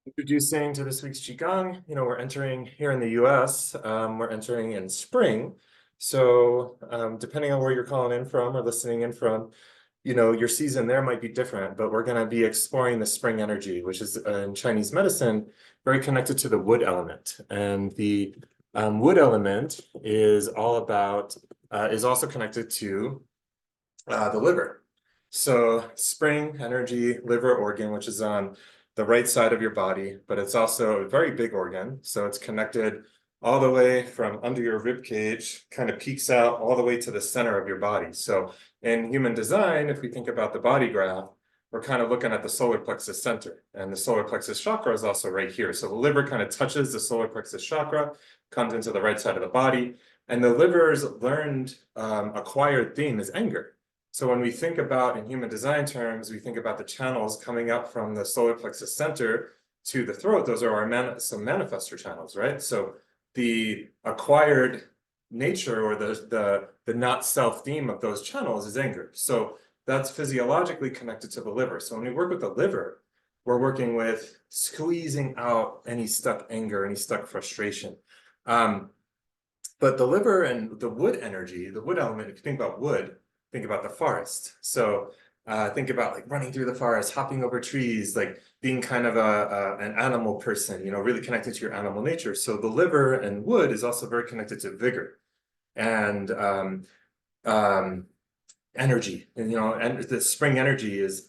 Introducing to this week's Qigong, we're entering here in the US, we're entering in spring. So depending on where you're calling in from or listening in from, your season there might be different, but we're going to be exploring the spring energy, which is in Chinese medicine, very connected to the wood element. And the wood element is all about, is also connected to the liver. So spring energy, liver organ, which is on the right side of your body, but it's also a very big organ. So it's connected all the way from under your rib cage, kind of peeks out all the way to the center of your body. So in human design, if we think about the body graph, we're kind of looking at the solar plexus center, and the solar plexus chakra is also right here. So the liver kind of touches the solar plexus chakra, comes into the right side of the body, and the liver's learned acquired theme is anger. So when we think about, in human design terms, we think about the channels coming up from the solar plexus center to the throat. Those are our some manifestor channels, right? So the acquired nature or the not self theme of those channels is anger. So that's physiologically connected to the liver. So when we work with the liver, we're working with squeezing out any stuck anger, any stuck frustration. But the liver and the wood energy, the wood element, if you think about wood, think about the forest. So think about like running through the forest, hopping over trees, like being kind of an animal person, really connected to your animal nature. So the liver and wood is also very connected to vigor and energy. And the spring energy is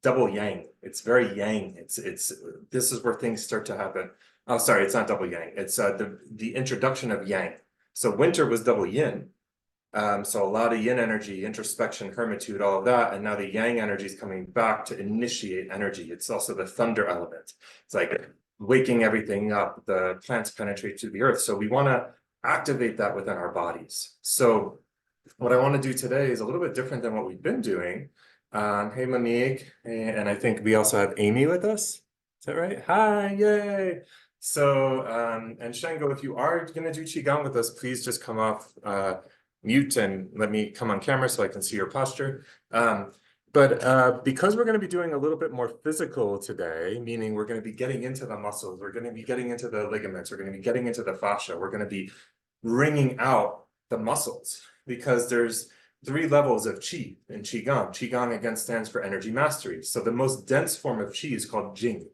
double yang. It's very yang. This is where things start to happen. Oh, sorry, it's not double yang. It's the introduction of yang. So winter was double yin. So a lot of yin energy, introspection, hermitude, all of that. And now the yang energy is coming back to initiate energy. It's also the thunder element. It's like waking everything up. The plants penetrate to the earth. So we want to activate that within our bodies. So what I want to do today is a little bit different than what we've been doing. Hey, Monique. And I think we also have Amy with us. Is that right? Hi, yay. So, and Shango, if you are going to do Qigong with us, please just come off mute and let me come on camera so I can see your posture. But because we're going to be doing a little bit more physical today, meaning we're going to be getting into the muscles, we're going to be getting into the ligaments, we're going to be getting into the fascia, we're going to be wringing out the muscles because there's 3 levels of qi in qigong. Qigong again stands for energy mastery. So the most dense form of qi is called jing.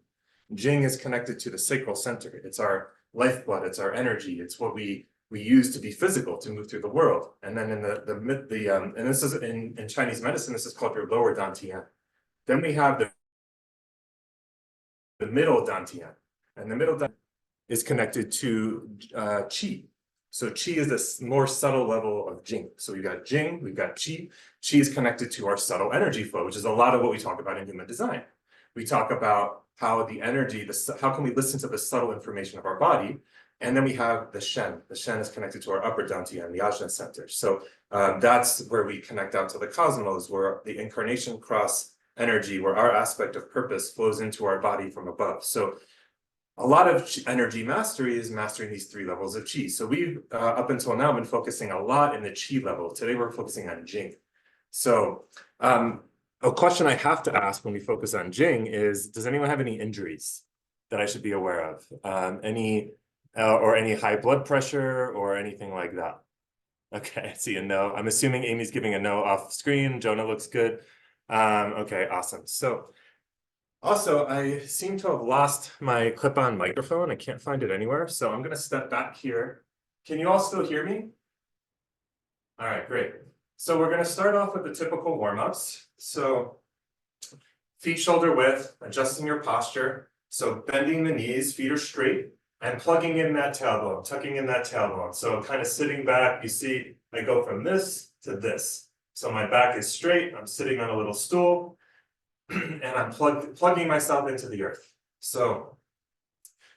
Jing is connected to the sacral center. It's our lifeblood. It's our energy. It's what we use to be physical, to move through the world. And then in and this is in Chinese medicine, this is called your lower dantian. Then we have the middle dantian, and the middle dantian is connected to qi. So qi is this more subtle level of jing. So we've got jing, we've got qi. Qi is connected to our subtle energy flow, which is a lot of what we talk about in human design. We talk about how the energy, how can we listen to the subtle information of our body? And then we have the Shen. The Shen is connected to our upper dantian, the Ajna center. So that's where we connect out to the cosmos, where the incarnation cross energy, where our aspect of purpose flows into our body from above. So a lot of energy mastery is mastering these 3 levels of qi. So we've, up until now, been focusing a lot in the qi level. Today, we're focusing on jing. So a question I have to ask when we focus on jing is, does anyone have any injuries that I should be aware of? Or any high blood pressure or anything like that? Okay, I see a no. I'm assuming Amy's giving a no off screen. Jonah looks good. Okay, awesome. So also, I seem to have lost my clip-on microphone. I can't find it anywhere, so I'm going to step back here. Can you all still hear me? All right, great. So we're going to start off with the typical warm-ups. So feet shoulder width, adjusting your posture. So bending the knees, feet are straight, and plugging in that tailbone, tucking in that tailbone. So kind of sitting back, you see, I go from this to this. So my back is straight, I'm sitting on a little stool, and I'm plugging myself into the earth. So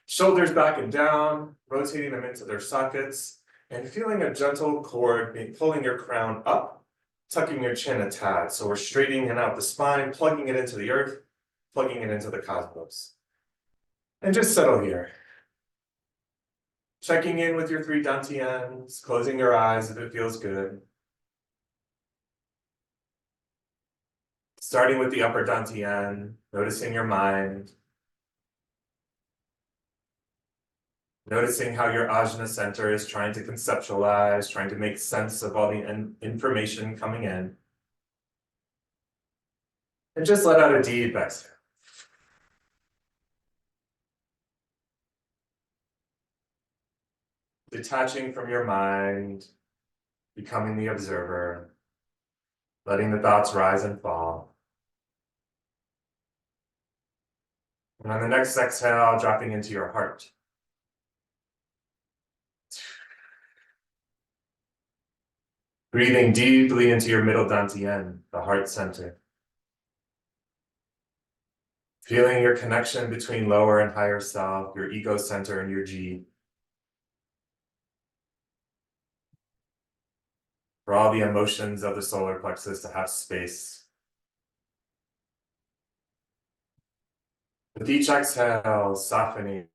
shoulders back and down, rotating them into their sockets, and feeling a gentle cord, pulling your crown up, tucking your chin a tad. So we're straightening out the spine, plugging it into the earth, plugging it into the cosmos. And just settle here. Checking in with your 3 dantians, closing your eyes if it feels good. Starting with the upper dantian, noticing your mind. Noticing how your ajna center is trying to conceptualize, trying to make sense of all the information coming in. And just let out a deep exhale. Detaching from your mind, becoming the observer, letting the thoughts rise and fall. And on the next exhale, dropping into your heart. Breathing deeply into your middle dantian, the heart center. Feeling your connection between lower and higher self, your ego center and your G. For all the emotions of the solar plexus to have space. With each exhale, softening.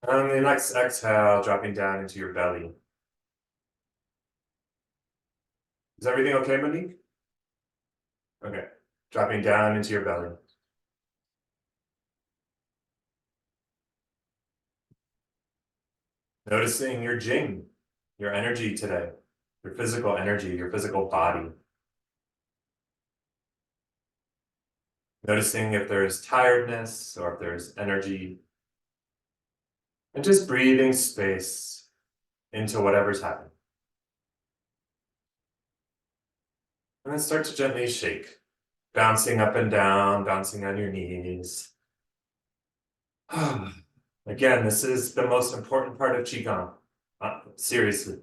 On the next exhale, dropping down into your belly. Is everything okay, Monique? Okay. Dropping down into your belly. Noticing your jing, your energy today, your physical energy, your physical body. Noticing if there's tiredness or if there's energy. And just breathing space into whatever's happening. And then start to gently shake, bouncing up and down, bouncing on your knees. Again, this is the most important part of Qigong. Seriously.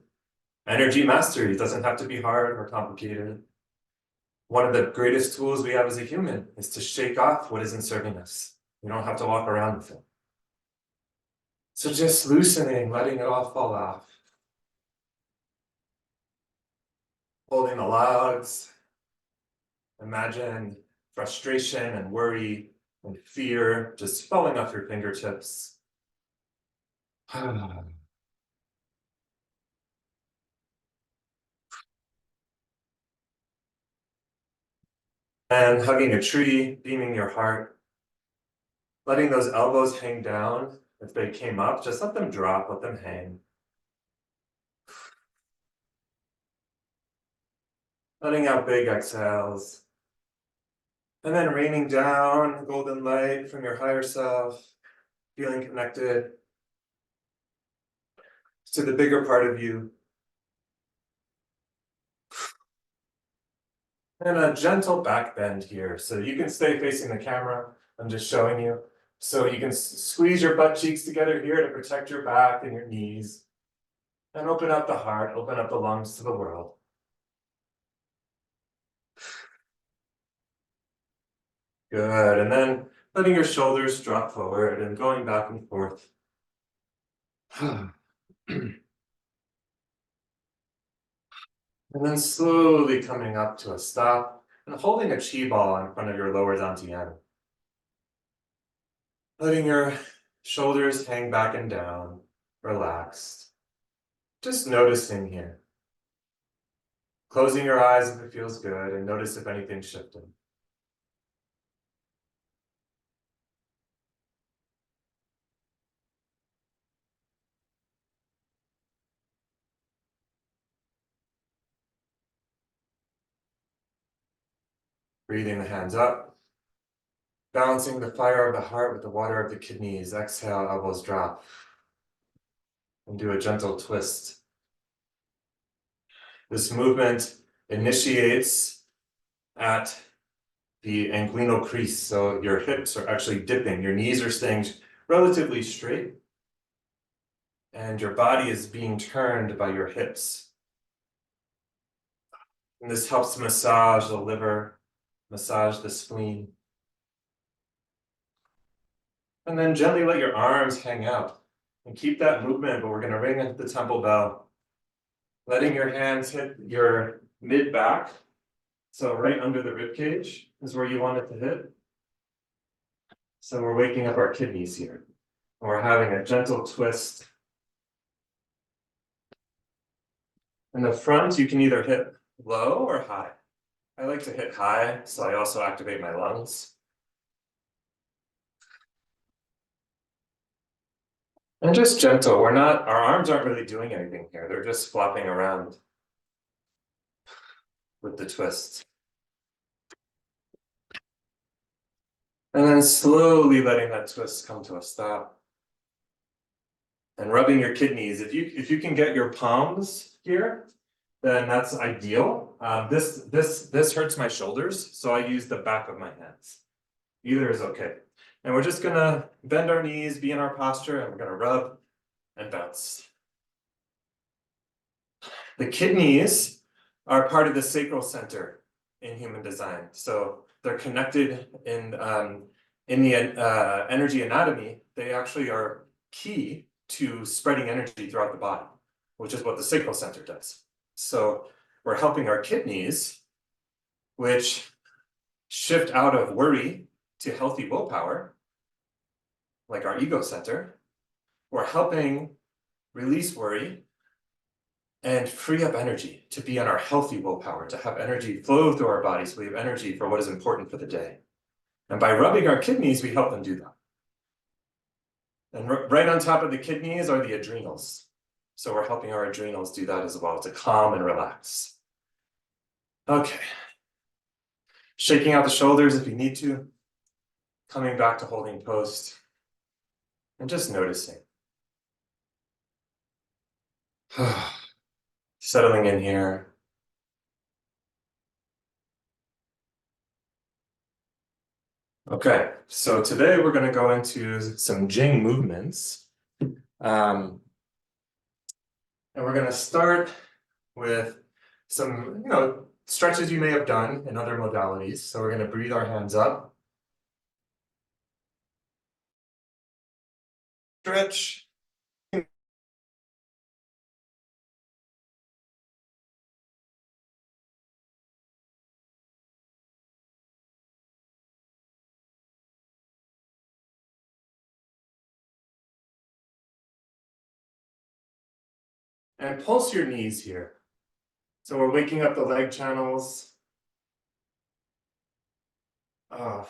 Energy mastery doesn't have to be hard or complicated. One of the greatest tools we have as a human is to shake off what isn't serving us. You don't have to walk around with it. So just loosening, letting it all fall off. Holding the logs. Imagine frustration and worry and fear just falling off your fingertips. And hugging a tree, beaming your heart. Letting those elbows hang down. If they came up, just let them drop, let them hang. Letting out big exhales. And then raining down golden light from your higher self, feeling connected to the bigger part of you. And a gentle back bend here. So you can stay facing the camera. I'm just showing you. So you can squeeze your butt cheeks together here to protect your back and your knees. And open up the heart, open up the lungs to the world. Good, and then letting your shoulders drop forward and going back and forth. And then slowly coming up to a stop and holding a chi ball in front of your lower dantian. Letting your shoulders hang back and down, relaxed. Just noticing here. Closing your eyes if it feels good and notice if anything's shifting. Breathing the hands up. Balancing the fire of the heart with the water of the kidneys. Exhale, elbows drop. And do a gentle twist. This movement initiates at the inguinal crease. So your hips are actually dipping. Your knees are staying relatively straight. And your body is being turned by your hips. And this helps massage the liver, massage the spleen. And then gently let your arms hang out. And keep that movement, but we're going to ring the temple bell. Letting your hands hit your mid-back. So right under the rib cage is where you want it to hit. So we're waking up our kidneys here. We're having a gentle twist. In the front, you can either hit low or high. I like to hit high, so I also activate my lungs. And just gentle. Our arms aren't really doing anything here. They're just flopping around with the twist. And then slowly letting that twist come to a stop. And rubbing your kidneys. If you can get your palms here, then that's ideal. This hurts my shoulders, so I use the back of my hands. Either is okay. And we're just gonna bend our knees, be in our posture, and we're gonna rub and bounce. The kidneys are part of the sacral center in human design. So they're connected in the energy anatomy. They actually are key to spreading energy throughout the body, which is what the sacral center does. So we're helping our kidneys, which shift out of worry to healthy willpower, like our ego center. We're helping release worry and free up energy to be on our healthy willpower, to have energy flow through our bodies so we have energy for what is important for the day. And by rubbing our kidneys, we help them do that. And right on top of the kidneys are the adrenals. So we're helping our adrenals do that as well, to calm and relax. Okay. Shaking out the shoulders if you need to. Coming back to holding post. And just noticing. Settling in here. Okay, so today we're going to go into some Jing movements. And we're going to start with some, stretches you may have done in other modalities. So we're going to breathe our hands up. Stretch. And pulse your knees here. So we're waking up the leg channels.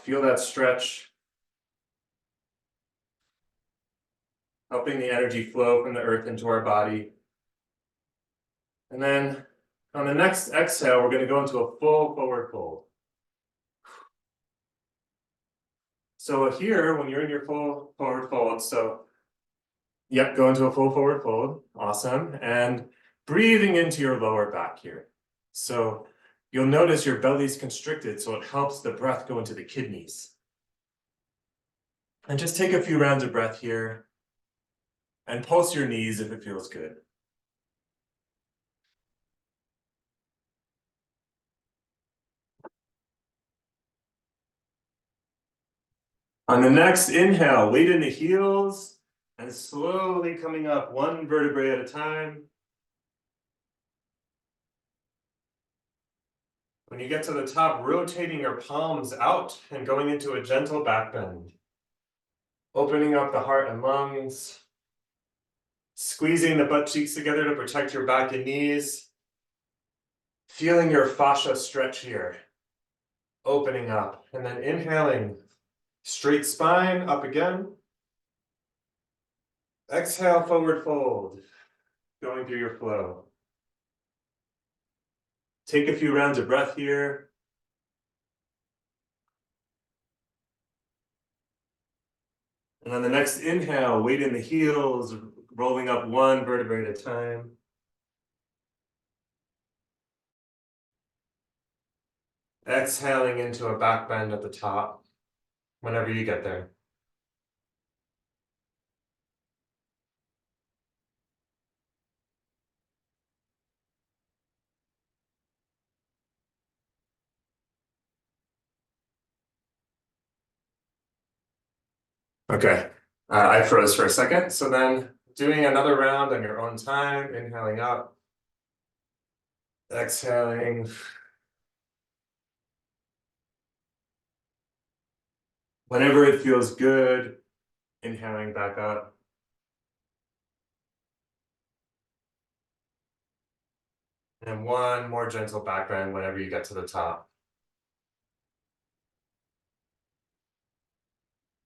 Feel that stretch. Helping the energy flow from the earth into our body. And then on the next exhale, we're going to go into a full forward fold. So here, when you're in your full forward fold, yep, go into a full forward fold. Awesome. And breathing into your lower back here. So you'll notice your belly's constricted, so it helps the breath go into the kidneys. And just take a few rounds of breath here and pulse your knees if it feels good. On the next inhale, weight in the heels and slowly coming up one vertebrae at a time. When you get to the top, rotating your palms out and going into a gentle back bend. Opening up the heart and lungs. Squeezing the butt cheeks together to protect your back and knees. Feeling your fascia stretch here. Opening up and then inhaling. Straight spine, up again. Exhale, forward fold. Going through your flow. Take a few rounds of breath here. And on the next inhale, weight in the heels, rolling up one vertebrae at a time. Exhaling into a back bend at the top, whenever you get there. Okay, I froze for a second. So then doing another round on your own time, inhaling up, exhaling. Whenever it feels good, inhaling back up. And one more gentle back bend whenever you get to the top.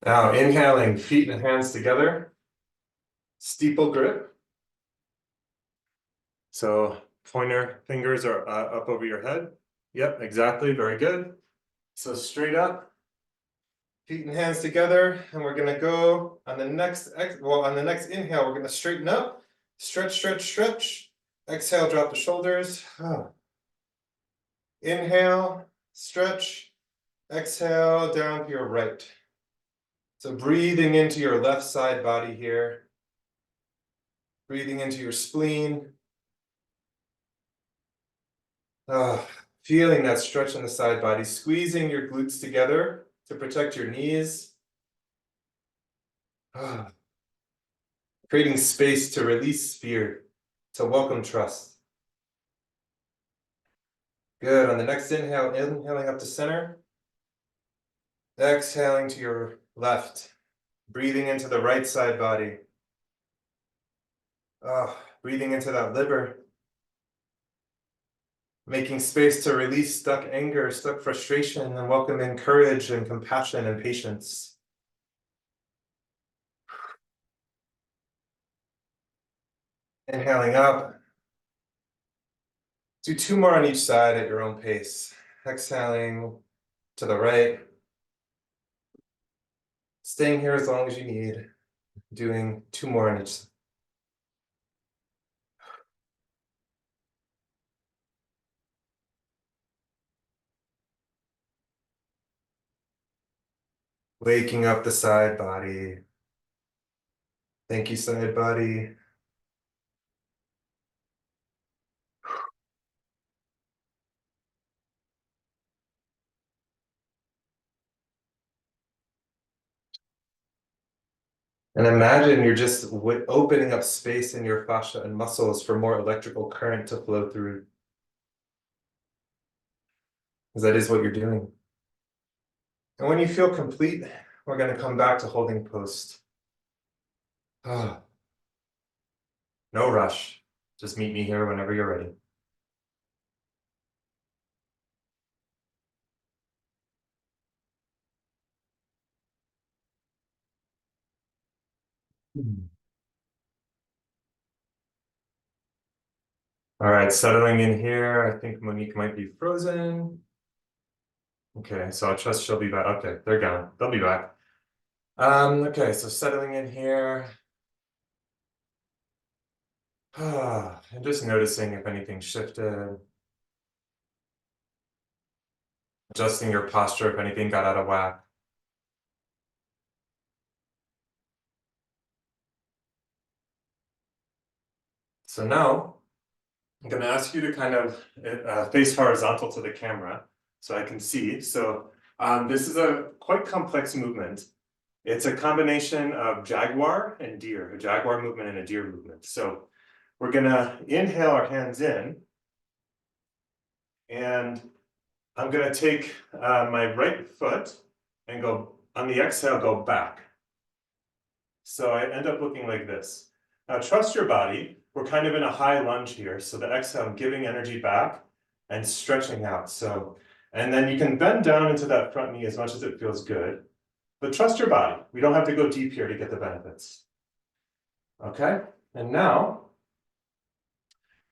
Now inhaling, feet and hands together. Steeple grip. So pointer fingers are up over your head. Yep, exactly, very good. So straight up, feet and hands together, and we're gonna go on the next inhale, we're gonna straighten up, stretch, stretch, stretch. Exhale, drop the shoulders. Inhale, stretch, exhale, down to your right. So breathing into your left side body here. Breathing into your spleen. Feeling that stretch in the side body, squeezing your glutes together to protect your knees. Creating space to release fear, to welcome trust. Good. On the next inhale, inhaling up to center. Exhaling to your left. Breathing into the right side body. Breathing into that liver. Making space to release stuck anger, stuck frustration, and welcome in courage and compassion and patience. Inhaling up. Do 2 more on each side at your own pace. Exhaling to the right. Staying here as long as you need. Doing 2 more on each side. Waking up the side body. Thank you, side body. And imagine you're just opening up space in your fascia and muscles for more electrical current to flow through. Because that is what you're doing. And when you feel complete, we're going to come back to holding post. No rush. Just meet me here whenever you're ready. All right, settling in here. I think Monique might be frozen. Okay, so I trust she'll be back. Okay, they're gone. They'll be back. Okay, so settling in here. And just noticing if anything shifted. Adjusting your posture if anything got out of whack. So now, I'm going to ask you to kind of face horizontal to the camera so I can see. So this is a quite complex movement. It's a combination of jaguar and deer, a jaguar movement and a deer movement. So we're going to inhale our hands in, and I'm going to take my right foot and go, on the exhale, go back. So I end up looking like this. Now trust your body. We're kind of in a high lunge here. So the exhale, I'm giving energy back and stretching out. So, and then you can bend down into that front knee as much as it feels good. But trust your body. We don't have to go deep here to get the benefits. Okay, and now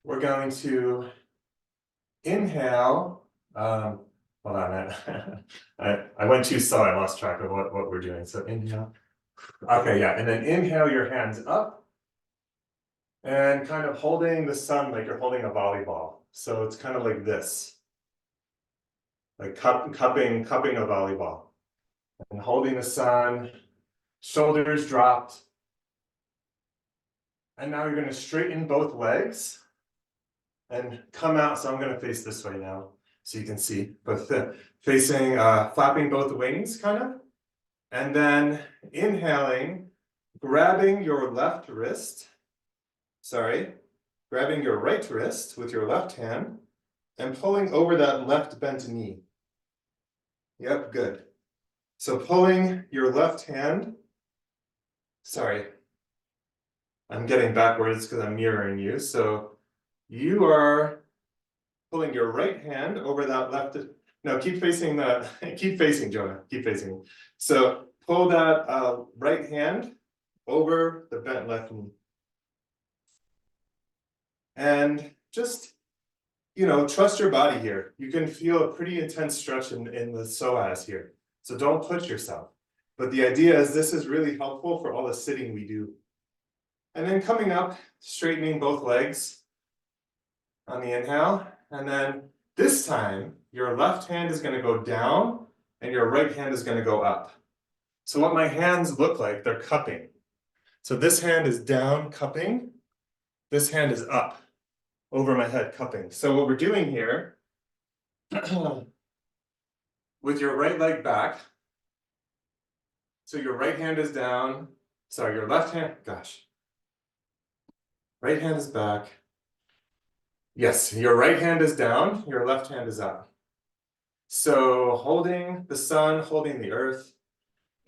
we're going to inhale. Hold on, I went too slow. I lost track of what we're doing. So inhale. Okay, yeah, and then inhale your hands up and kind of holding the sun like you're holding a volleyball. So it's kind of like this, like cupping a volleyball. And holding the sun, shoulders dropped. And now you're going to straighten both legs and come out. So I'm going to face this way now so you can see, but facing, flapping both wings kind of. And then inhaling, grabbing your right wrist with your left hand and pulling over that left bent knee. Yep, good. So pulling your left hand, sorry, I'm getting backwards because I'm mirroring you. So you are pulling your right hand over that left. No, keep facing that. Keep facing, Jonah. Keep facing. So pull that right hand over the bent left knee. And just, trust your body here. You can feel a pretty intense stretch in the psoas here. So don't push yourself. But the idea is this is really helpful for all the sitting we do. And then coming up, straightening both legs on the inhale. And then this time, your left hand is going to go down and your right hand is going to go up. So what my hands look like, they're cupping. So this hand is down, cupping. This hand is up, over my head, cupping. So what we're doing here, with your right leg back, so your right hand is down, sorry, your left hand, right hand is back. Yes, your right hand is down, your left hand is up. So holding the sun, holding the earth,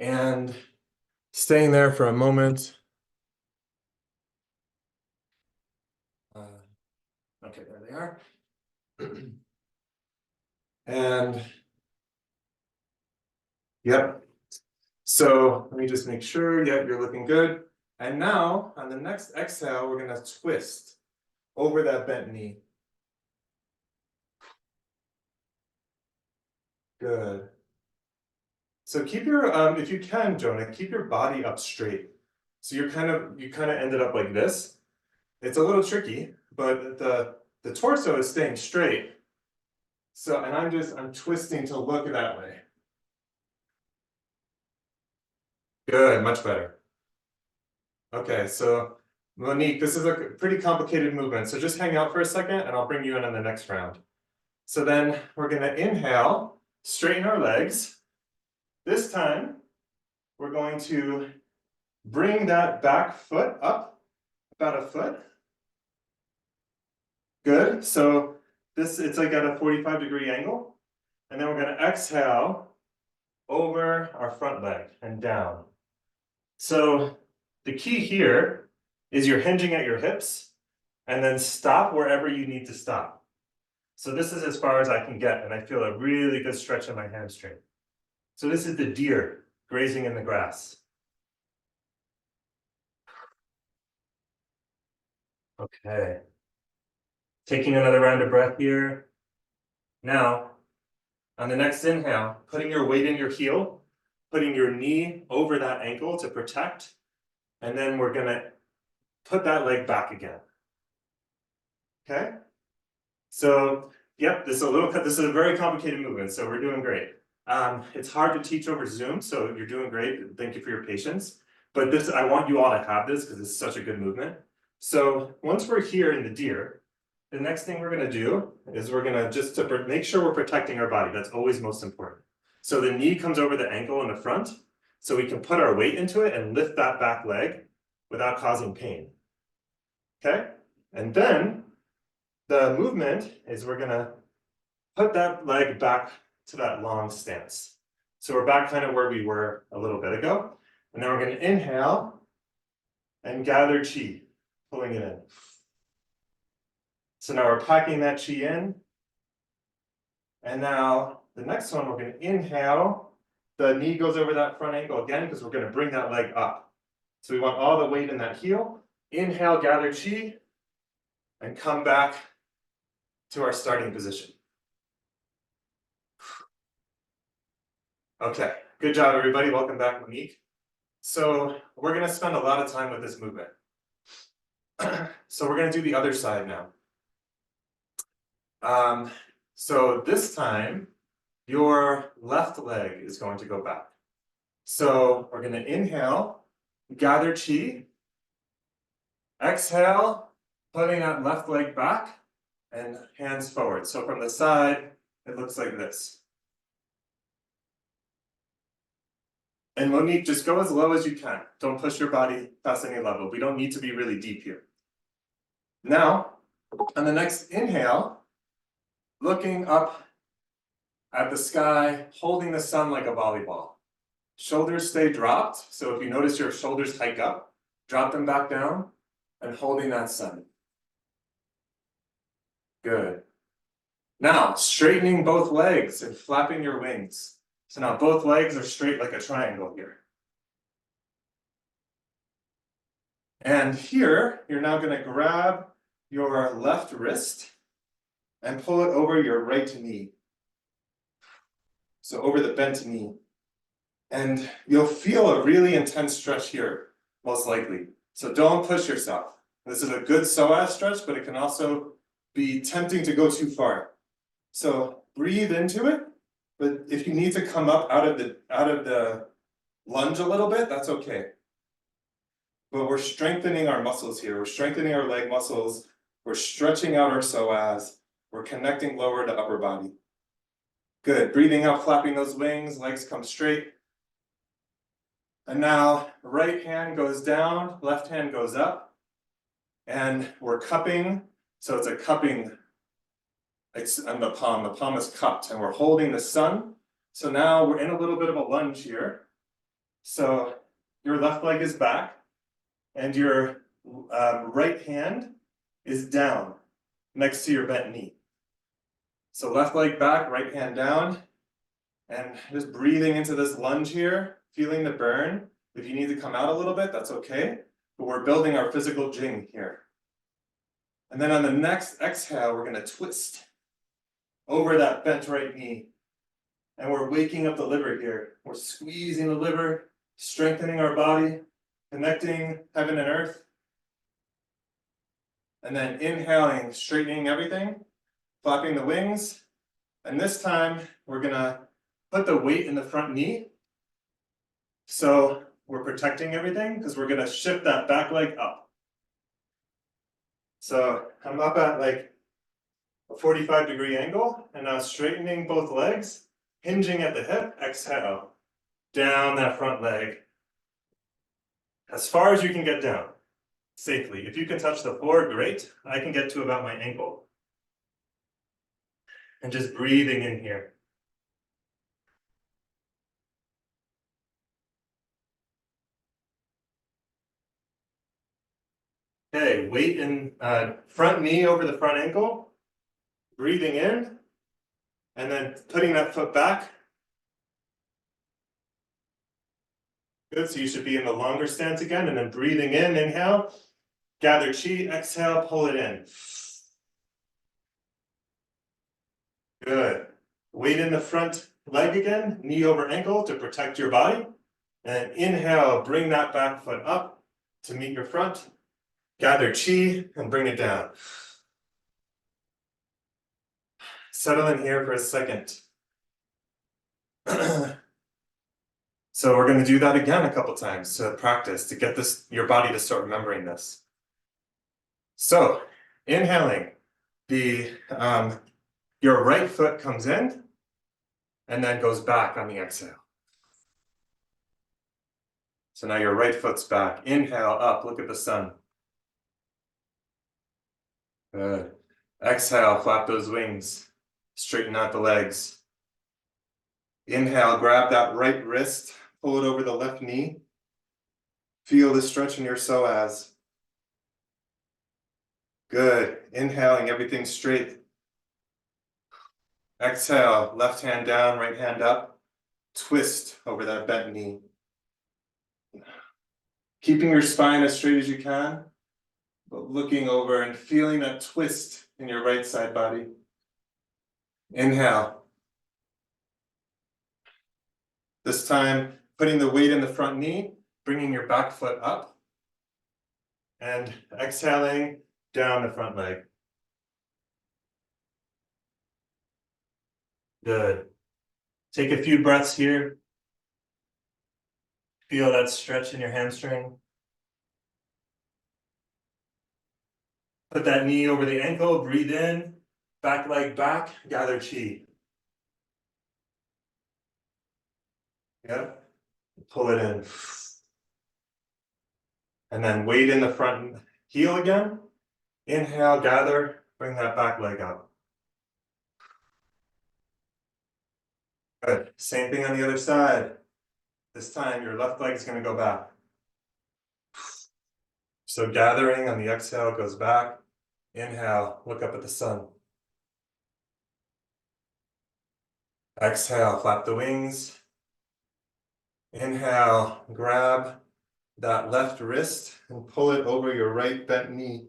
and staying there for a moment. Okay, there they are. And yep. So let me just make sure, yep, you're looking good. And now on the next exhale, we're gonna twist over that bent knee. Good. So keep your, if you can, Jonah, keep your body up straight. So you kind of ended up like this. It's a little tricky, but the torso is staying straight. So, and I'm twisting to look that way. Good, much better. Okay, so Monique, this is a pretty complicated movement. So just hang out for a second and I'll bring you in on the next round. So then we're gonna inhale, straighten our legs. This time, we're going to bring that back foot up about a foot. Good, so it's like at a 45-degree angle. And then we're gonna exhale over our front leg and down. So the key here is you're hinging at your hips and then stop wherever you need to stop. So this is as far as I can get, and I feel a really good stretch in my hamstring. So this is the deer grazing in the grass. Okay. Taking another round of breath here. Now, on the next inhale, putting your weight in your heel, putting your knee over that ankle to protect, and then we're gonna put that leg back again. Okay? So, yep, this is a very complicated movement, so we're doing great. It's hard to teach over Zoom, so you're doing great. Thank you for your patience. But I want you all to have this because it's such a good movement. So once we're here in the deer, the next thing we're gonna do is we're gonna just to make sure we're protecting our body. That's always most important. So the knee comes over the ankle in the front, so we can put our weight into it and lift that back leg without causing pain. Okay? And then the movement is we're gonna put that leg back to that long stance. So we're back kind of where we were a little bit ago. And now we're gonna inhale and gather chi, pulling it in. So now we're packing that chi in. And now the next one, we're gonna inhale. The knee goes over that front ankle again because we're gonna bring that leg up. So we want all the weight in that heel. Inhale, gather chi, and come back to our starting position. Okay, good job everybody. Welcome back, Monique. So we're gonna spend a lot of time with this movement. So we're gonna do the other side now. So this time, your left leg is going to go back. So we're gonna inhale, gather chi. Exhale, putting that left leg back and hands forward. So from the side, it looks like this. And Monique, just go as low as you can. Don't push your body past any level. We don't need to be really deep here. Now, on the next inhale, looking up at the sky, holding the sun like a volleyball. Shoulders stay dropped. So if you notice your shoulders hike up, drop them back down and holding that sun. Good. Now, straightening both legs and flapping your wings. So now both legs are straight like a triangle here. And here, you're now going to grab your left wrist and pull it over your right knee. So over the bent knee. And you'll feel a really intense stretch here, most likely. So don't push yourself. This is a good psoas stretch, but it can also be tempting to go too far. So breathe into it, but if you need to come up out of the lunge a little bit, that's okay. But we're strengthening our muscles here. We're strengthening our leg muscles. We're stretching out our psoas. We're connecting lower to upper body. Good. Breathing out, flapping those wings. Legs come straight. And now right hand goes down, left hand goes up. And we're cupping. So it's a cupping. It's on the palm. The palm is cupped, and we're holding the sun. So now we're in a little bit of a lunge here. So your left leg is back, and your right hand is down next to your bent knee. So left leg back, right hand down, and just breathing into this lunge here, feeling the burn. If you need to come out a little bit, that's okay. But we're building our physical jing here. And then on the next exhale, we're going to twist over that bent right knee. And we're waking up the liver here. We're squeezing the liver, strengthening our body, connecting heaven and earth. And then inhaling, straightening everything, flapping the wings. And this time, we're going to put the weight in the front knee. So we're protecting everything because we're going to shift that back leg up. So I'm up at like a 45-degree angle, and now straightening both legs, hinging at the hip, exhale, down that front leg. As far as you can get down, safely. If you can touch the floor, great. I can get to about my ankle. And just breathing in here. Okay, weight in front knee over the front ankle, breathing in, and then putting that foot back. Good, so you should be in the longer stance again, and then breathing in, inhale, gather chi, exhale, pull it in. Good. Weight in the front leg again, knee over ankle to protect your body. And inhale, bring that back foot up to meet your front. Gather chi and bring it down. Settle in here for a second. So we're going to do that again a couple times to practice, to get your body to start remembering this. So inhaling, your right foot comes in and then goes back on the exhale. So now your right foot's back. Inhale up, look at the sun. Good. Exhale, flap those wings. Straighten out the legs. Inhale, grab that right wrist, pull it over the left knee. Feel the stretch in your psoas. Good. Inhaling, everything straight. Exhale, left hand down, right hand up. Twist over that bent knee. Keeping your spine as straight as you can, but looking over and feeling that twist in your right side body. Inhale. This time, putting the weight in the front knee, bringing your back foot up, and exhaling down the front leg. Good. Take a few breaths here. Feel that stretch in your hamstring. Put that knee over the ankle, breathe in, back leg back, gather chi. Yep. Pull it in. And then weight in the front heel again. Inhale, gather, bring that back leg up. Good. Same thing on the other side. This time your left leg is going to go back. So gathering on the exhale goes back. Inhale, look up at the sun. Exhale, flap the wings. Inhale, grab that left wrist and pull it over your right bent knee.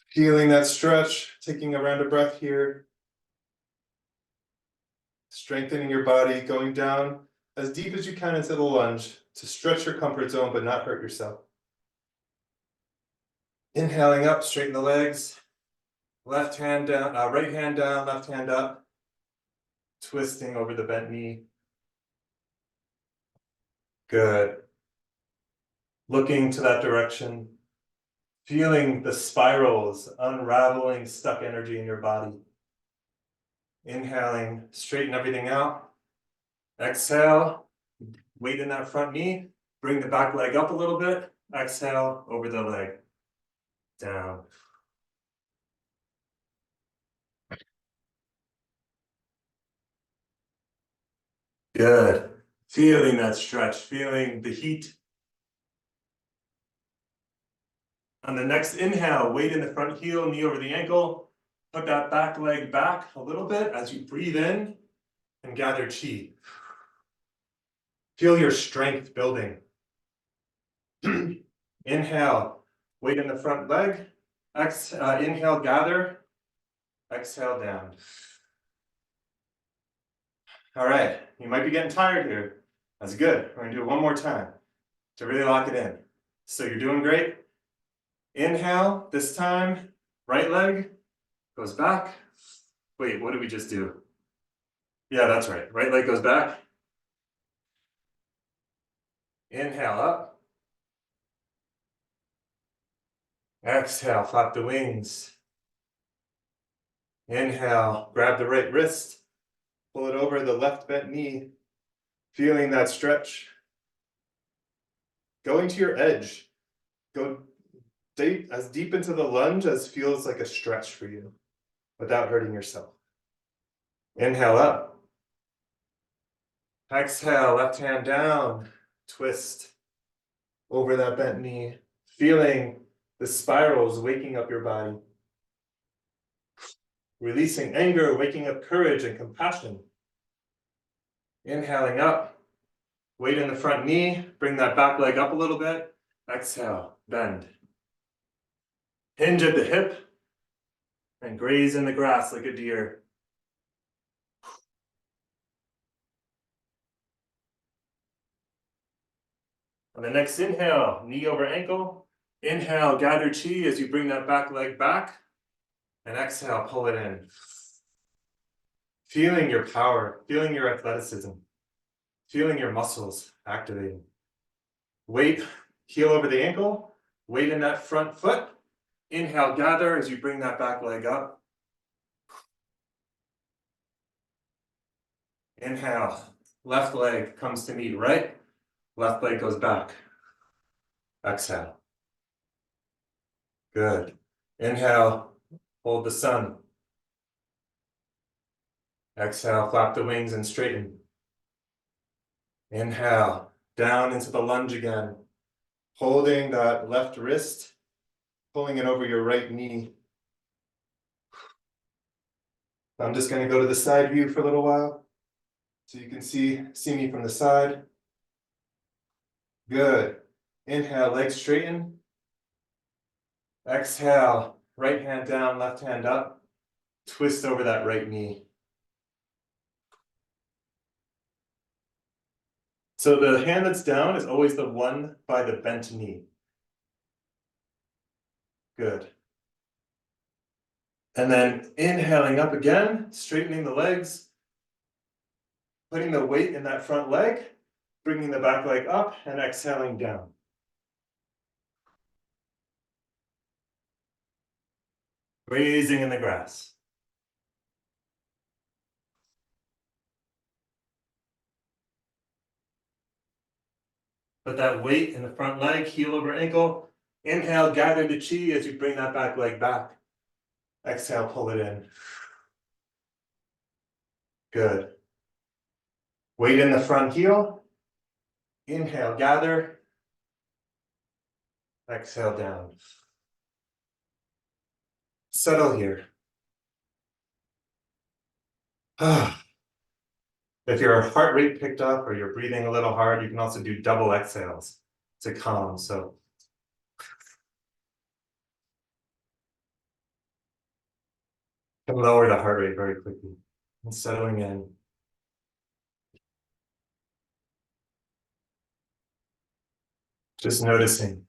Feeling that stretch, taking a round of breath here. Strengthening your body, going down as deep as you can into the lunge to stretch your comfort zone but not hurt yourself. Inhaling up, straighten the legs. Left hand down, right hand down, left hand up. Twisting over the bent knee. Good. Looking to that direction. Feeling the spirals, unraveling stuck energy in your body. Inhaling, straighten everything out. Exhale, weight in that front knee. Bring the back leg up a little bit. Exhale, over the leg. Down. Good. Feeling that stretch, feeling the heat. On the next inhale, weight in the front heel, knee over the ankle. Put that back leg back a little bit as you breathe in and gather chi. Feel your strength building. Inhale, weight in the front leg. Inhale, gather. Exhale, down. All right, you might be getting tired here. That's good. We're gonna do it one more time to really lock it in. So you're doing great. Inhale, this time, right leg goes back. Wait, what did we just do? Yeah, that's right. Right leg goes back. Inhale up. Exhale, flap the wings. Inhale, grab the right wrist. Pull it over the left bent knee. Feeling that stretch. Going to your edge. Go as deep into the lunge as feels like a stretch for you without hurting yourself. Inhale up. Exhale, left hand down. Twist over that bent knee. Feeling the spirals waking up your body. Releasing anger, waking up courage and compassion. Inhaling up. Weight in the front knee. Bring that back leg up a little bit. Exhale, bend. Hinge at the hip and graze in the grass like a deer. On the next inhale, knee over ankle. Inhale, gather chi as you bring that back leg back. And exhale, pull it in. Feeling your power, feeling your athleticism, feeling your muscles activating. Weight, heel over the ankle. Weight in that front foot. Inhale, gather as you bring that back leg up. Inhale, left leg comes to meet right. Left leg goes back. Exhale. Good. Inhale, hold the sun. Exhale, flap the wings and straighten. Inhale, down into the lunge again. Holding that left wrist, pulling it over your right knee. I'm just going to go to the side view for a little while so you can see me from the side. Good. Inhale, legs straighten. Exhale, right hand down, left hand up. Twist over that right knee. So the hand that's down is always the one by the bent knee. Good. And then inhaling up again, straightening the legs, putting the weight in that front leg, bringing the back leg up and exhaling down. Grazing in the grass. Put that weight in the front leg, heel over ankle. Inhale, gather the chi as you bring that back leg back. Exhale, pull it in. Good. Weight in the front heel. Inhale, gather. Exhale down. Settle here. If your heart rate picked up or you're breathing a little hard, you can also do double exhales to calm. So you can lower the heart rate very quickly. And settling in. Just noticing.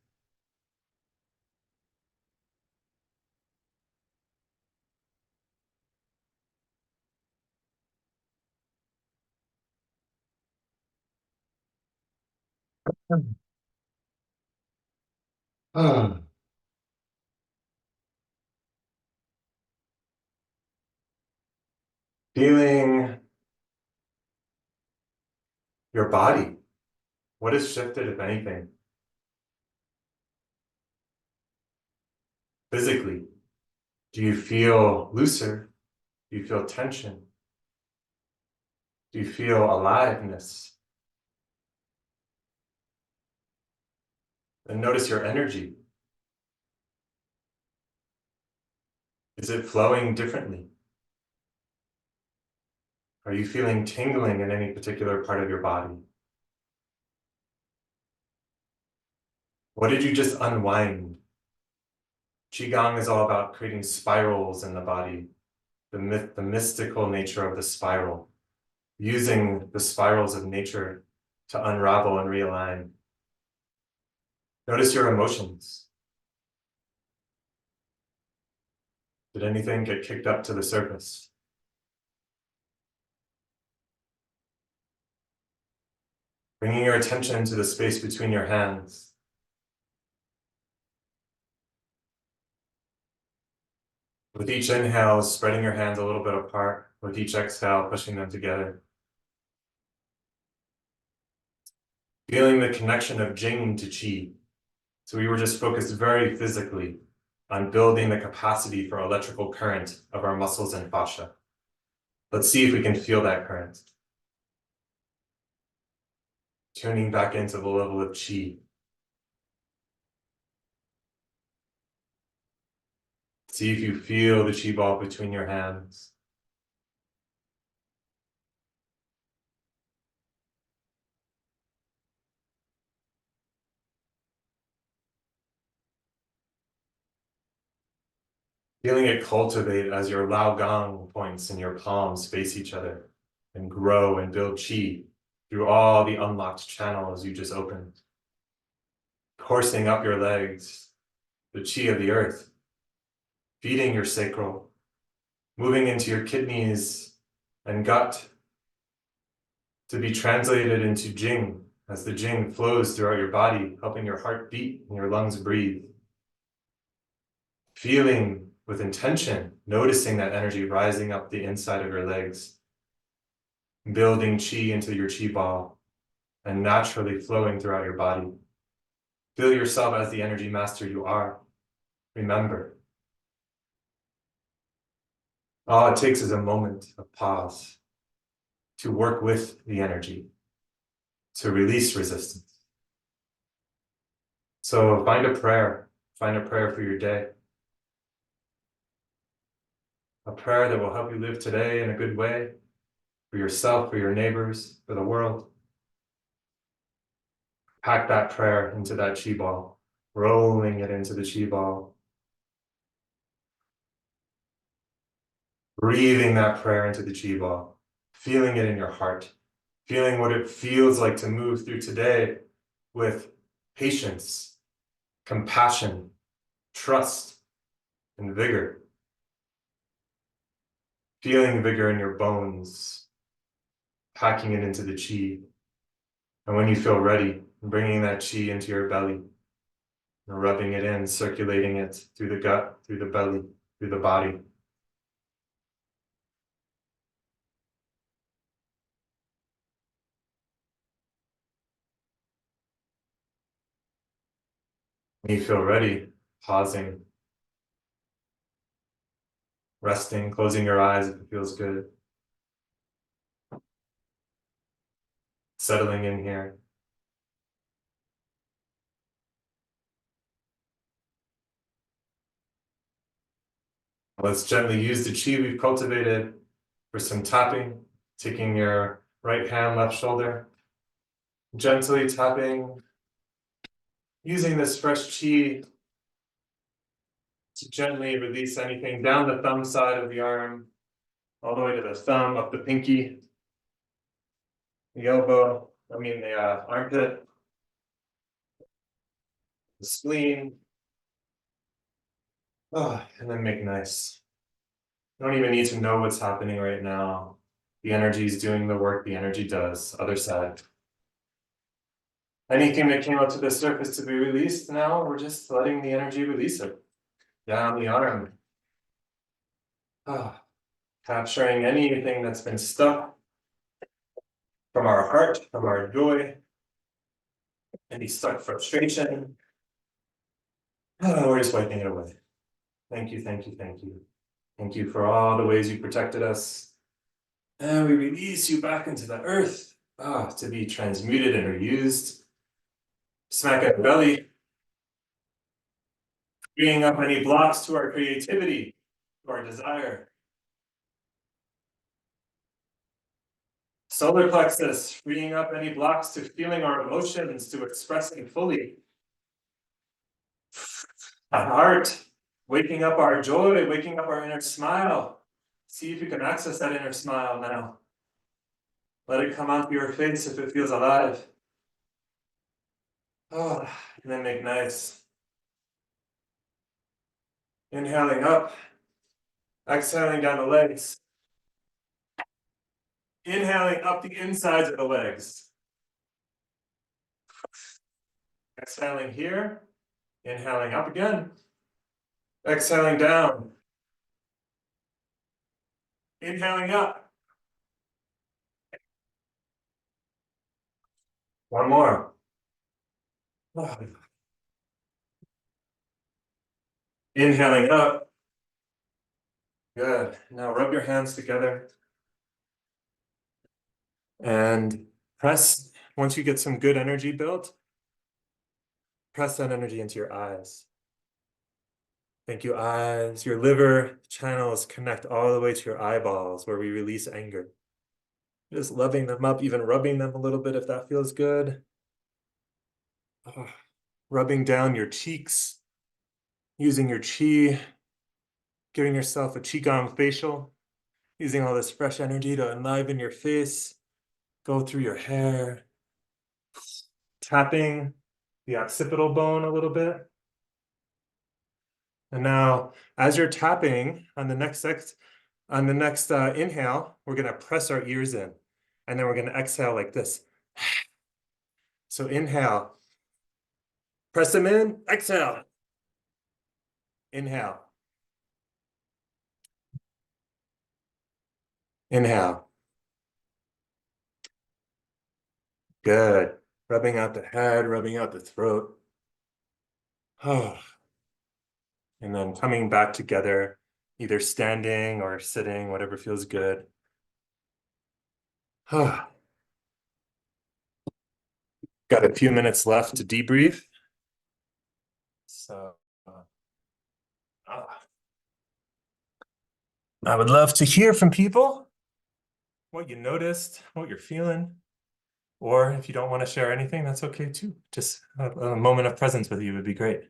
Feeling your body. What has shifted, if anything? Physically, do you feel looser? Do you feel tension? Do you feel aliveness? And notice your energy. Is it flowing differently? Are you feeling tingling in any particular part of your body? What did you just unwind? Qigong is all about creating spirals in the body, the mystical nature of the spiral, using the spirals of nature to unravel and realign. Notice your emotions. Did anything get kicked up to the surface? Bringing your attention to the space between your hands. With each inhale, spreading your hands a little bit apart. With each exhale, pushing them together. Feeling the connection of Jing to Qi. So we were just focused very physically on building the capacity for electrical current of our muscles and fascia. Let's see if we can feel that current. Tuning back into the level of Qi. See if you feel the Qi ball between your hands. Feeling it cultivate as your Lao Gong points in your palms face each other and grow and build Qi through all the unlocked channels you just opened. Coursing up your legs, the Qi of the earth, feeding your sacral, moving into your kidneys and gut to be translated into Jing as the Jing flows throughout your body, helping your heart beat and your lungs breathe. Feeling with intention, noticing that energy rising up the inside of your legs, building Qi into your Qi ball and naturally flowing throughout your body. Feel yourself as the energy master you are. Remember, all it takes is a moment of pause to work with the energy, to release resistance. So find a prayer for your day. A prayer that will help you live today in a good way, for yourself, for your neighbors, for the world. Pack that prayer into that Qi ball, rolling it into the Qi ball. Breathing that prayer into the Qi ball, feeling it in your heart, feeling what it feels like to move through today with patience, compassion, trust, and vigor. Feeling vigor in your bones, packing it into the Qi. And when you feel ready, bringing that Qi into your belly, and rubbing it in, circulating it through the gut, through the belly, through the body. When you feel ready, pausing, resting, closing your eyes if it feels good. settling in here. Let's gently use the chi we've cultivated for some tapping, taking your right hand, left shoulder, gently tapping, using this fresh chi to gently release anything down the thumb side of the arm, all the way to the thumb, up the pinky, the elbow, the armpit, the spleen. Oh, and then make nice. You don't even need to know what's happening right now. The energy is doing the work the energy does. Other side. Anything that came up to the surface to be released now, we're just letting the energy release it. Down the arm. Oh, capturing anything that's been stuck from our heart, from our joy, any stuck frustration. Oh, we're just wiping it away. Thank you, thank you, thank you. Thank you for all the ways you protected us. And we release you back into the earth, to be transmuted and reused. Smack at the belly. Freeing up any blocks to our creativity, to our desire. Solar plexus, freeing up any blocks to feeling our emotions, to expressing fully. Our heart, waking up our joy, waking up our inner smile. See if you can access that inner smile now. Let it come onto your face if it feels alive. Oh, and then make nice. Inhaling up, exhaling down the legs. Inhaling up the insides of the legs. Exhaling here, inhaling up again. Exhaling down. Inhaling up. One more. Inhaling up. Good. Now rub your hands together. And press, once you get some good energy built, press that energy into your eyes. Thank you, eyes. Your liver channels connect all the way to your eyeballs where we release anger. Just loving them up, even rubbing them a little bit if that feels good. Rubbing down your cheeks, using your chi, giving yourself a qigong facial, using all this fresh energy to enliven your face, go through your hair, tapping the occipital bone a little bit. And now, as you're tapping on the next inhale, we're going to press our ears in, and then we're going to exhale like this. So inhale, press them in, exhale. Inhale. Inhale. Good. Rubbing out the head, rubbing out the throat. Oh. And then coming back together, either standing or sitting, whatever feels good. Got a few minutes left to debrief. So I would love to hear from people, what you noticed, what you're feeling. Or if you don't want to share anything, that's okay too. Just a moment of presence with you would be great.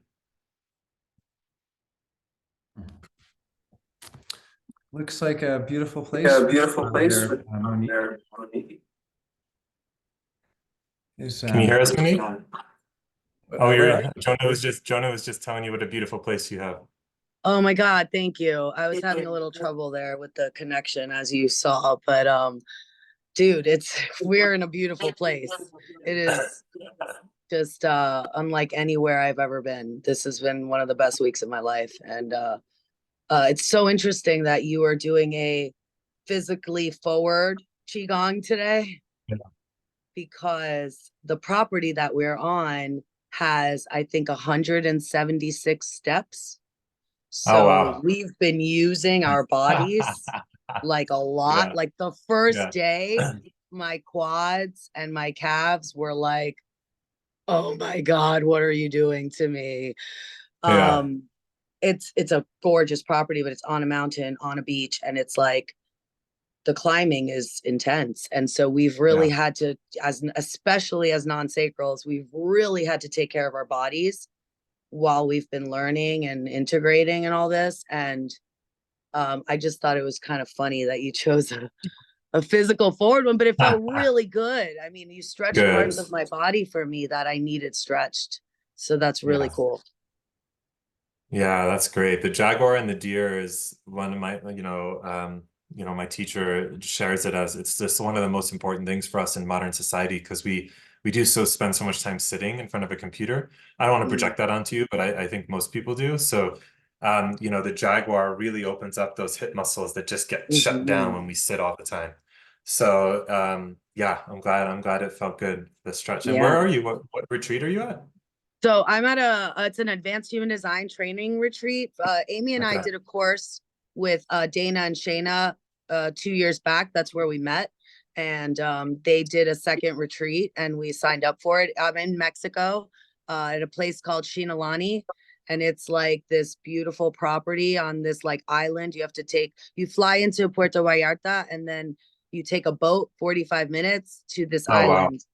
Looks like a beautiful place. Yeah, a beautiful place. Can you hear us, Monique? Oh, Jonah was just telling you what a beautiful place you have. Oh my God, thank you. I was having a little trouble there with the connection, as you saw, but dude, we're in a beautiful place. It is just unlike anywhere I've ever been. This has been one of the best weeks of my life, and it's so interesting that you are doing a physically forward qigong today. Yeah. Because the property that we're on has, I think, 176 steps. So wow. We've been using our bodies like a lot. Yeah. Like the first day, my quads and my calves were like, oh my God, what are you doing to me? Yeah. Um, it's a gorgeous property, but it's on a mountain, on a beach, and it's like the climbing is intense. And so we've really Yeah. had to, especially as non-sacrals, we've really had to take care of our bodies while we've been learning and integrating and all this. And I just thought it was kind of funny that you chose a physical forward one, but it felt really good. I mean, you stretched Good. parts of my body for me that I needed stretched. So that's really Yeah. cool. Yeah, that's great. The jaguar and the deer is one of my, my teacher shares it as it's just one of the most important things for us in modern society because we do spend so much time sitting in front of a computer. I don't want to project that onto you, but I think most people do. So, the jaguar really opens up those hip muscles that just get shut down Mm-hmm. when we sit all the time. So, yeah, I'm glad it felt good, the stretch. And where Yeah. are you? What retreat are you at? So I'm at it's an advanced human design training retreat. Amy and I Okay. did a course with Dana and Shayna 2 years back. That's where we met. And they did a second retreat and we signed up for it. I'm in Mexico at a place called Shinalani. And it's like this beautiful property on this like island. You fly into Puerto Vallarta and then you take a boat 45 minutes to this Oh, wow. island,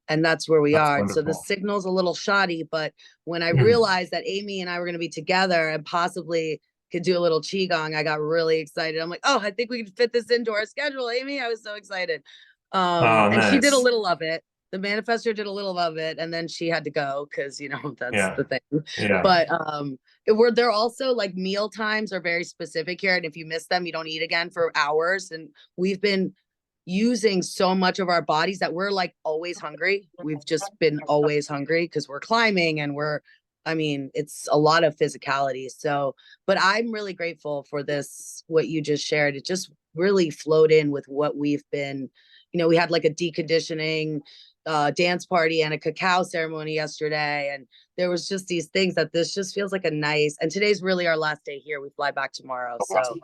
and that's where we That's are. So the wonderful. signal's a little shoddy, but when I Hmm. realized that Amy and I were going to be together and possibly could do a little qigong, I got really excited. I'm like, oh, I think we can fit this into our schedule, Amy. I was so excited. Oh, And she did a nice. little of it. The manifestor did a little of it, and then she had to go because that's Yeah. the thing. Yeah. But they're also like meal times are very specific here, and if you miss them, you don't eat again for hours. And we've been using so much of our bodies that we're like always hungry. We've just been always hungry because we're climbing and it's a lot of physicality. So, but I'm really grateful for this, what you just shared. It just really flowed in with what we've been, we had like a deconditioning dance party and a cacao ceremony yesterday. And there was just these things that this just feels like and today's really our last day here. We fly back tomorrow. Oh, wow. So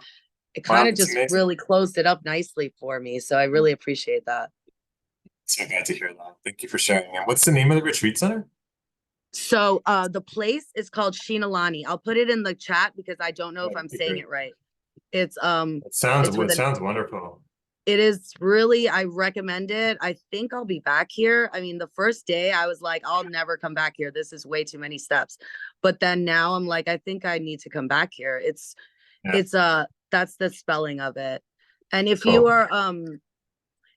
it Wow, kind of that's just amazing. really closed it up nicely for me. So I really appreciate that. So glad to hear that. Thank you for sharing. And what's the name of the retreat center? So the place is called Shinalani. I'll put it in the chat because I don't know if I'm Okay, saying great. it right. It's it's with It an sounds wonderful. it is really, I recommend it. I think I'll be back here. I mean, the first day I was like, I'll never come back here. This is way too many steps. But then now I'm like, I think I need to come back here. Yeah, It's that's the spelling of it. And cool.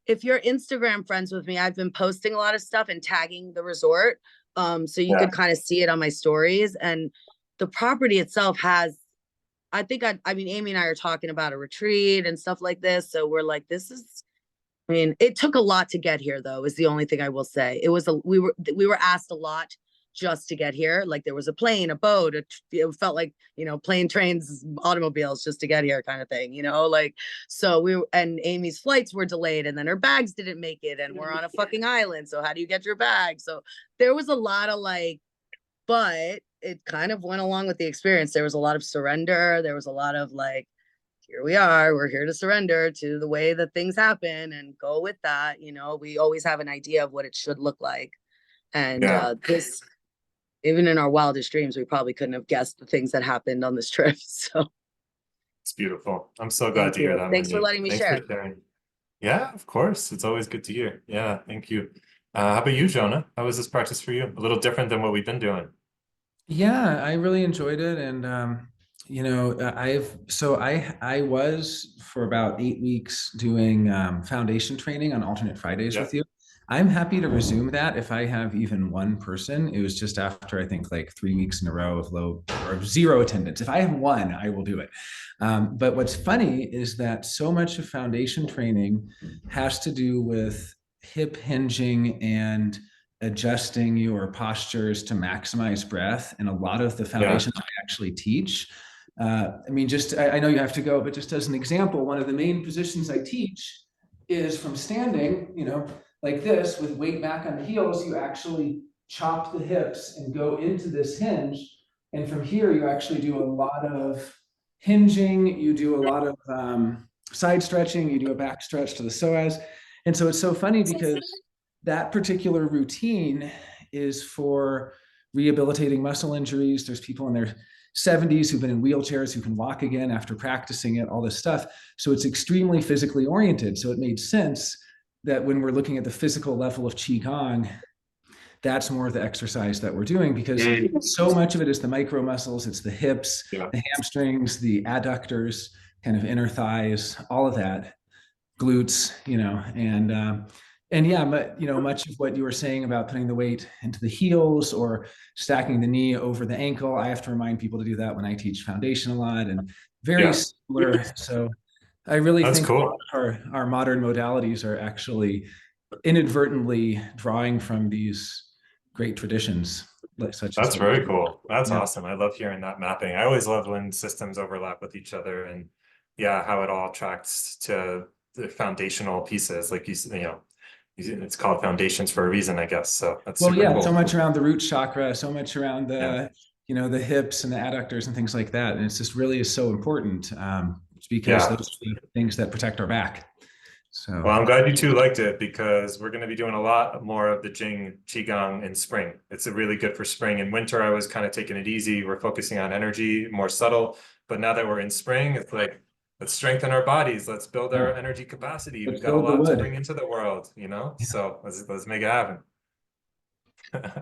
if you're Instagram friends with me, I've been posting a lot of stuff and tagging the resort. So you Yeah, could kind of see it on my stories. And the property itself has, I mean, Amy and I are talking about a retreat and stuff like this. So we're like, it took a lot to get here, though, is the only thing I will say. We were asked a lot just to get here. Like there was a plane, a boat, it felt like, plane, trains, automobiles just to get here kind of thing, like, so and Amy's flights were delayed and then her bags didn't make it and we're on a fucking island. So how do you get your bag? So there was a lot of like, but it kind of went along with the experience. There was a lot of surrender. There was a lot of like, here we are, we're here to surrender to the way that things happen and go with that. We always have an idea of what it should look like. And yeah, this, even in our wildest dreams, we probably couldn't have guessed the things that happened on this trip. So it's beautiful. I'm so glad thank to hear you. that, Thanks for Monique. letting me Thanks for share. sharing. Yeah, of course. It's always good to hear. Yeah, thank you. How about you, Jonah? How was this practice for you? A little different than what we've been doing. Yeah, I really enjoyed it, and I was for about 8 weeks doing foundation training on alternate Fridays Yeah. with you. I'm happy to resume that if I have even one person. It was just after I think like 3 weeks in a row of low or zero attendance. If I have one, I will do it. But what's funny is that so much of foundation training has to do with hip hinging and adjusting your postures to maximize breath. And a lot of the Yeah. foundations I actually teach. I know you have to go, but just as an example, one of the main positions I teach is from standing, like this with weight back on the heels, you actually chop the hips and go into this hinge. And from here, you actually do a lot of hinging, you do a lot of side stretching, you do a back stretch to the psoas. And so it's so funny because that particular routine is for rehabilitating muscle injuries. There's people in their 70s who've been in wheelchairs who can walk again after practicing it, all this stuff. So it's extremely physically oriented. So it made sense that when we're looking at the physical level of Qigong, that's more of the exercise that we're doing, because so much of it is the micro muscles. It's the hips, Yeah. the hamstrings, the adductors, kind of inner thighs, all of that, glutes, and yeah, but much of what you were saying about putting the weight into the heels or stacking the knee over the ankle, I have to remind people to do that when I teach foundation a lot, and very Yeah. similar. So I really That's think cool. our modern modalities are actually inadvertently drawing from these great traditions, such as That's what very cool. That's yeah. awesome. I love hearing that mapping. I always love when systems overlap with each other, and yeah, how it all tracks to the foundational pieces. Like it's called foundations for a reason, I guess. So that's Well, super yeah, cool. so much around the root chakra, so much around Yeah. the hips and the adductors and things like that. And it's just really is so important, because Yeah. those are the things that protect our back. So, Well, I'm glad you two liked it, because we're going to be doing a lot more of the Qigong in spring. It's really good for spring. In winter, I was kind of taking it easy. We're focusing on energy, more subtle. But now that we're in spring, it's like, let's strengthen our bodies. Let's build our energy capacity. let's We've got a build the lot to wood. bring into the world, Yeah. So let's make it happen.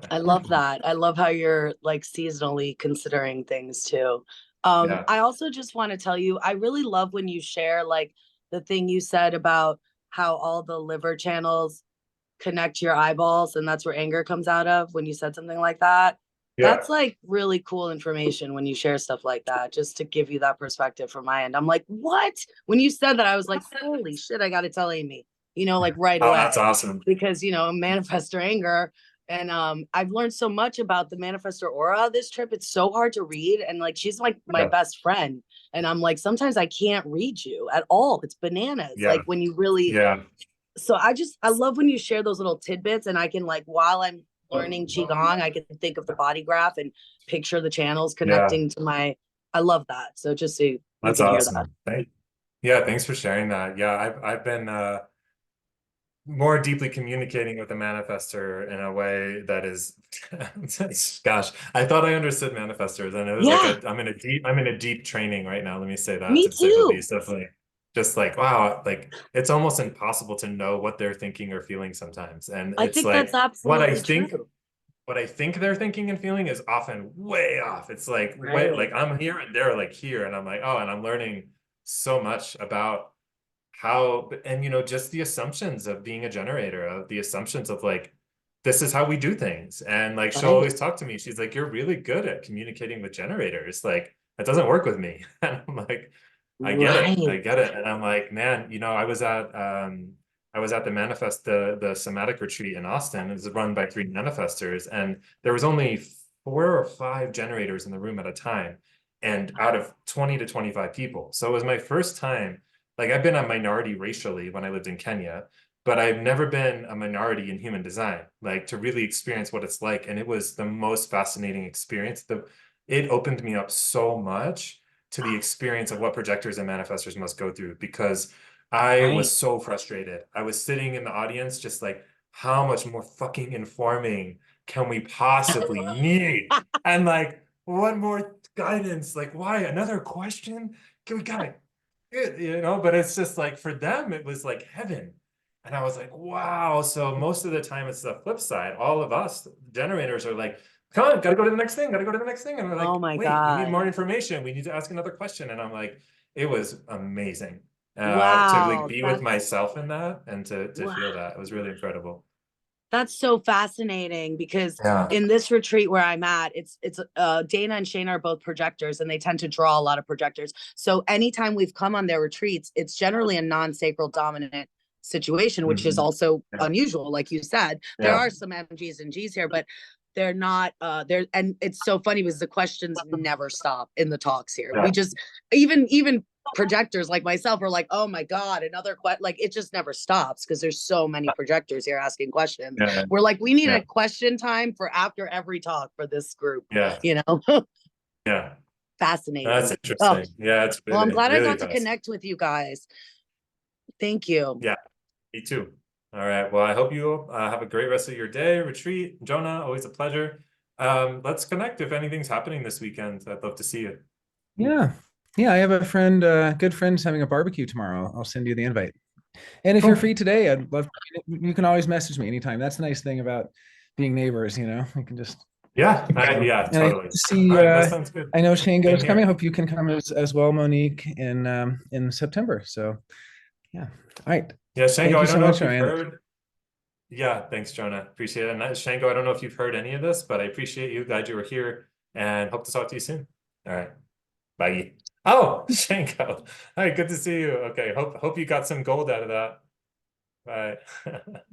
I love that. I love how you're like seasonally considering things too. Yeah. I also just want to tell you, I really love when you share like the thing you said about how all the liver channels connect to your eyeballs, and that's where anger comes out of when you said something like that. Yeah. That's like really cool information when you share stuff like that, just to give you that perspective from my end. I'm like, what? When you said that, I was like, holy shit, I got to tell Amy, like right Oh, away. that's awesome. Because, manifestor anger. And I've learned so much about the manifestor aura this trip. It's so hard to read. And like, she's like my Yeah. best friend. And I'm like, sometimes I can't read you at all. It's bananas. Yeah. Like when you really, Yeah. so I love when you share those little tidbits, and I can like, while I'm learning Qigong, I can think of the body graph and picture the channels connecting to I love that. So just so you That's can hear that. awesome. Yeah, thanks for sharing that. Yeah, I've been more deeply communicating with the manifestor in a way that is gosh, I thought I understood manifestors, and it was Yeah, like I'm in a deep training right now. Let me say that, me to say the too. least. Definitely just like, wow, like it's almost impossible to know what they're thinking or feeling sometimes. And I it's think that's like absolutely true. what I think they're thinking and feeling is often way off. It's like way Right. like I'm here and they're like here, and I'm like, oh, and I'm learning so much about how, and just the assumptions of being a generator, of the assumptions of like, this is how we do things. And like she'll Right. always talk to me, she's like, you're really good at communicating with generators, like that doesn't work with me. And I'm like, I Right. get it. And I'm like, man, I was at the the somatic retreat in Austin. It was run by 3 manifestors, and there was only 4 or 5 generators in the room at a time, and out of 20 to 25 people. So it was my first time. Like, I've been a minority racially when I lived in Kenya, but I've never been a minority in human design, like to really experience what it's like. And it was the most fascinating experience. It opened me up so much to the experience of what projectors and manifestors must go through, because I was Right. so frustrated. I was sitting in the audience just like, how much more fucking informing can we possibly need? And like, what more guidance? Like, why another question? Can we got it, but it's just like, for them, it was like heaven. And I was like, wow. So most of the time it's the flip side. All of us generators are like, come on, gotta go to the next thing, gotta go to the next thing. And we're Oh like, my wait, we need God. more information. We need to ask another question. And I'm like, it was amazing to like Wow. be with myself in that, and to Wow. feel that. It was really incredible. That's so fascinating, because Yeah. in this retreat where I'm at, it's Dana and Shane are both projectors, and they tend to draw a lot of projectors. So anytime we've come on their retreats, it's generally a non-sacral dominant situation, which is also unusual. Like you said, there are some MGs and Gs here, but they're not there. And it's so funny because the questions never stop in the talks here. We just, even projectors like myself are like, oh my God, another question. Like it just never stops because there's so many projectors here asking questions. Yeah. We're like, we need a question time for after every talk for this group. Yeah. Yeah. Fascinating. That's interesting. Yeah, it's Well, I'm really, glad I really got to fascinating. connect with you guys. Thank you. Yeah, me too. All right. Well, I hope you have a great rest of your day, retreat. Jonah, always a pleasure. Let's connect if anything's happening this weekend. I'd love to see you. Yeah. Yeah, I have a friend, good friend's having a barbecue tomorrow. I'll send you the invite. And if you're Cool. free today, I'd love, you can always message me anytime. That's the nice thing about being neighbors, you know, we can just. Yeah, yeah, And I hope totally. to see, All right, that sounds good. I know Shango Same is coming. I here. hope you can come as well, Monique, in September. So yeah. All right. Yeah, Thank Shango, you I so don't know much, if you've Ryan. heard. Yeah, thanks, Jonah. Appreciate it. And Shango, I don't know if you've heard any of this, but I appreciate you. Glad you were here and hope to talk to you soon. All right. Bye. Oh, Shango. Hi, good to see you. Okay, hope you got some gold out of that. Bye.